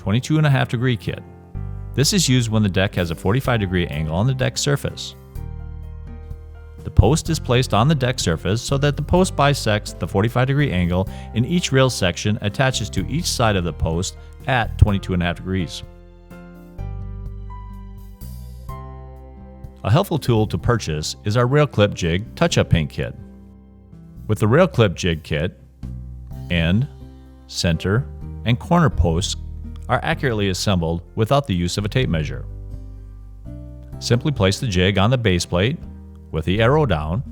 22.5 kit. This is used when the deck has a 45-degree angle on the deck surface. The post is placed on the deck surface so that the post bisects the 45-degree angle in each rail section, attaches to each side of the post at 22.5 degrees. A helpful tool to purchase is our Rail Clip Jig Touch-Up Paint Kit. With the Rail Clip Jig Kit, end, center, and corner posts are accurately assembled without the use of a tape measure. Simply place the jig on the base plate with the arrow down.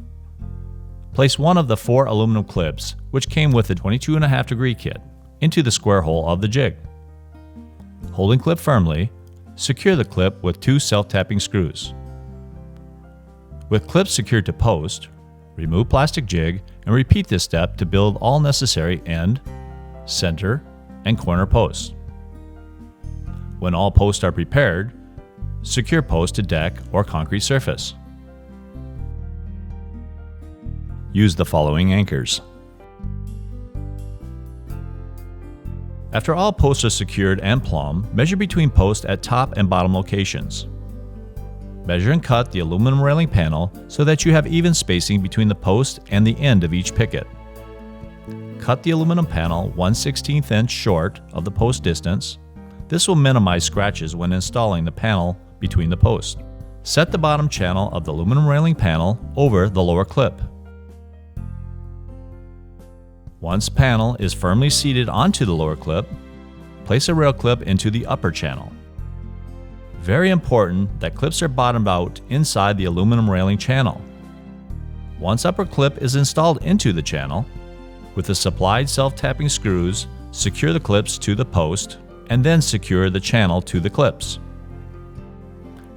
Place one of the 4 aluminum clips, which came with the 22.5 kit, into the square hole of the jig. Holding clip firmly, secure the clip with 2 self-tapping screws. With clips secured to post, remove plastic jig and repeat this step to build all necessary end, center, and corner posts. When all posts are prepared, secure post to deck or concrete surface. Use the following anchors. After all posts are secured and plumbed, measure between posts at top and bottom locations. Measure and cut the aluminum railing panel so that you have even spacing between the post and the end of each picket. Cut the aluminum panel 1/16 inch short of the post distance. This will minimize scratches when installing the panel between the posts. Set the bottom channel of the aluminum railing panel over the lower clip. Once panel is firmly seated onto the lower clip, place a rail clip into the upper channel. Very important that clips are bottomed out inside the aluminum railing channel. Once upper clip is installed into the channel, with the supplied self-tapping screws, secure the clips to the post and then secure the channel to the clips.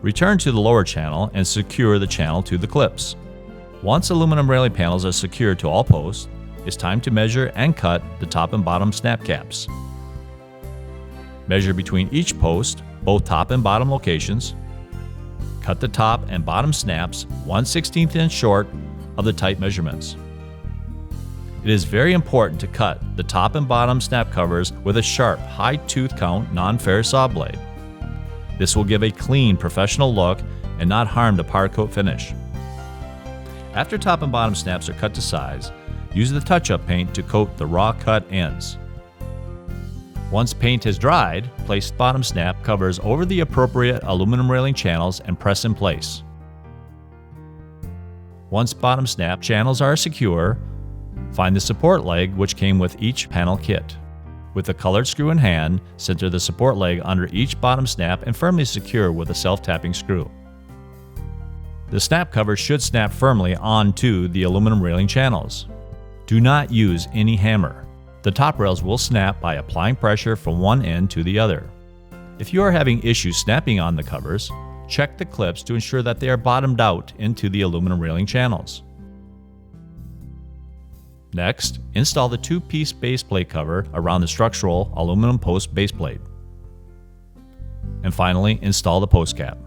Return to the lower channel and secure the channel to the clips. Once aluminum railing panels are secured to all posts, it's time to measure and cut the top and bottom snap caps. Measure between each post, both top and bottom locations. Cut the top and bottom snaps 1/16 inch short of the type measurements. It is very important to cut the top and bottom snap covers with a sharp, high tooth count non-ferrous saw blade. This will give a clean, professional look and not harm the powder coat finish. After top and bottom snaps are cut to size, use the touch-up paint to coat the raw cut ends. Once paint has dried, place bottom snap covers over the appropriate aluminum railing channels and press in place. Once bottom snap channels are secure, find the support leg which came with each panel kit. With the colored screw in hand, center the support leg under each bottom snap and firmly secure with a self-tapping screw. The snap cover should snap firmly onto the aluminum railing channels. Do not use any hammer. The top rails will snap by applying pressure from one end to the other. If you are having issues snapping on the covers, check the clips to ensure that they are bottomed out into the aluminum railing channels. Next, install the 2-piece base plate cover around the structural aluminum post base plate. And finally, install the post cap.